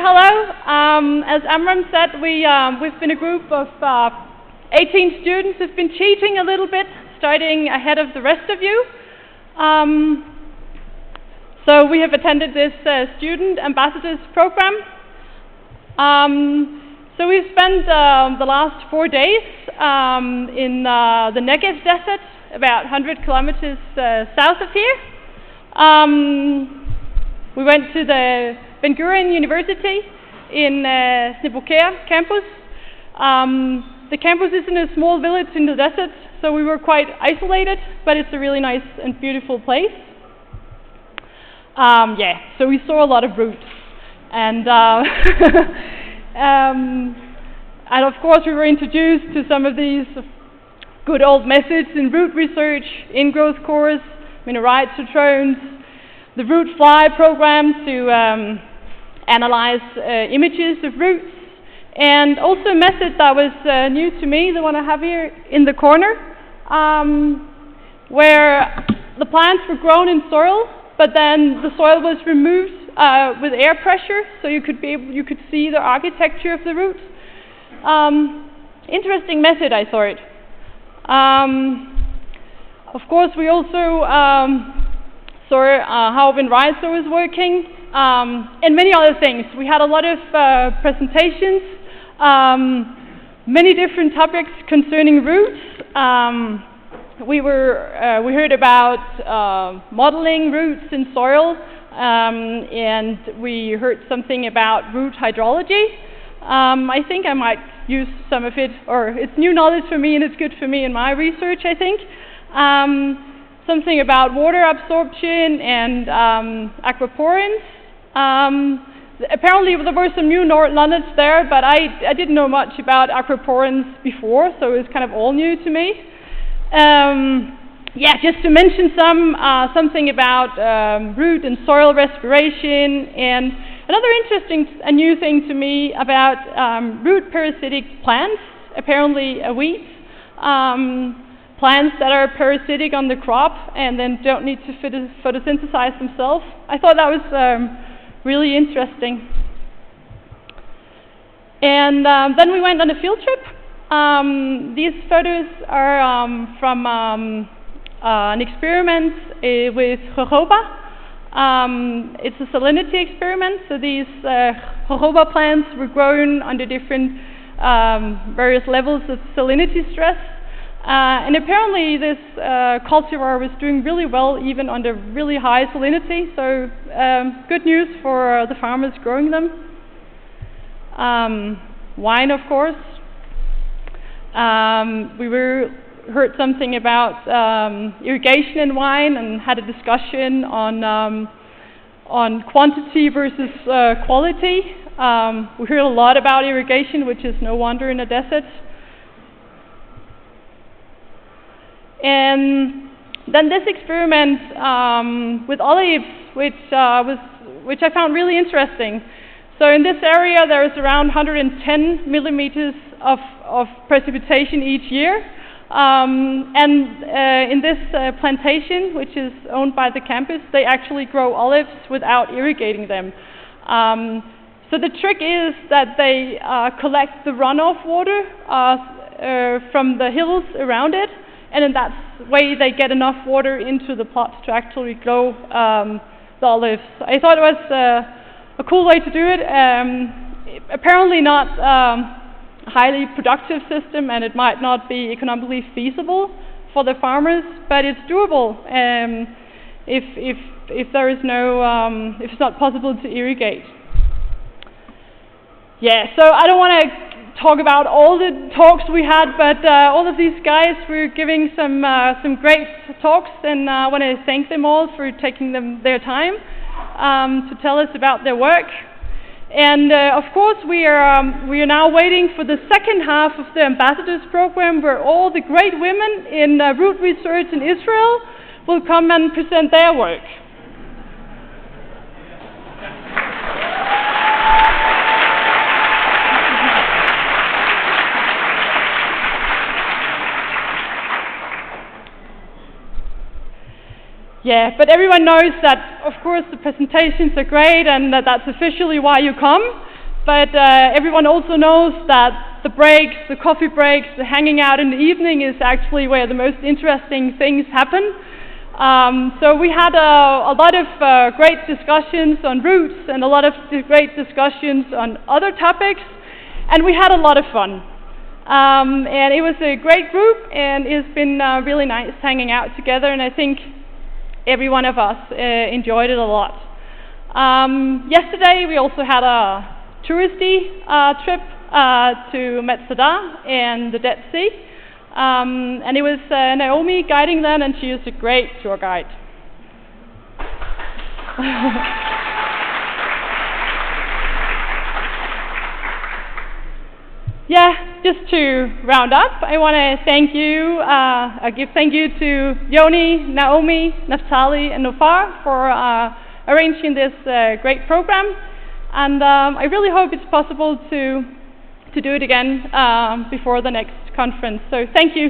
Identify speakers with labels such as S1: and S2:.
S1: hello. As Amram said, we've been a group of 18 students who've been cheating a little bit, starting ahead of the rest of you. So we have attended this Student Ambassadors program. So we've spent the last 4 days in the Negev Desert, about 100 kilometers south of here. We went to the Ben Gurion University in Sneboker campus. The campus is in a small village in the desert, so we were quite isolated, but it's a really nice and beautiful place. So we saw a lot of roots, and and of course we were introduced to some of these good old methods in root research, in-growth cores, mineral drones, the root fly program to analyze images of roots, and also a method that was new to me, the one I have here in the corner, where the plants were grown in soil, but then the soil was removed with air pressure, so you could see the architecture of the roots. Interesting method, I thought. Of course, we also saw how Vinrizo is working, and many other things. We had a lot of presentations, many different topics concerning roots. We heard about modeling roots in soil, and we heard something about root hydrology. I think I might use some of it, or it's new knowledge for me, and it's good for me in my research, I think. Something about water absorption and aquaporins. Apparently there were some new knowledge there, but I didn't know much about aquaporins before, so it was kind of all new to me. Just to mention something about root and soil respiration, and another interesting and new thing to me about root parasitic plants, apparently weeds, plants that are parasitic on the crop and then don't need to photosynthesize themselves. I thought that was really interesting. And then we went on a field trip. These photos are from an experiment with jojoba. It's a salinity experiment, so these jojoba plants were grown under different various levels of salinity stress. And apparently this cultivar was doing really well even under really high salinity, so good news for the farmers growing them. Wine, of course. We heard something about irrigation in wine and had a discussion on quantity versus quality. We heard a lot about irrigation, which is no wonder in a desert. And then this experiment with olives, which I found really interesting. So in this area there is around 110 millimeters of precipitation each year. In this plantation, which is owned by the campus, they actually grow olives without irrigating them. So the trick is that they collect the runoff water from the hills around it, and in that way they get enough water into the plots to actually grow the olives. I thought it was a cool way to do it. Apparently not a highly productive system, and it might not be economically feasible for the farmers, but it's doable if there is no if it's not possible to irrigate. So I don't want to talk about all the talks we had, but all of these guys were giving some great talks, and I want to thank them all for taking their time to tell us about their work. And of course we are now waiting for the second half of the Ambassadors program, where all the great women in root research in Israel will come and present their work. Yeah, but everyone knows that, of course, the presentations are great and that that's officially why you come. But everyone also knows that the breaks, the coffee breaks, the hanging out in the evening is actually where the most interesting things happen. So we had a lot of great discussions on routes and a lot of great discussions on other topics, and we had a lot of fun. And it was a great group, and it's been really nice hanging out together, and I think every one of us enjoyed it a lot. Yesterday we also had a touristy trip to Metzdar and the Dead Sea. And it was Naomi guiding them, and she is a great tour guide. Yeah, just to round up, I want to thank you, give thank you to Yoni, Naomi, Naftali, and Nofar for arranging this great program. And I really hope it's possible to do it again before the next conference. So thank you.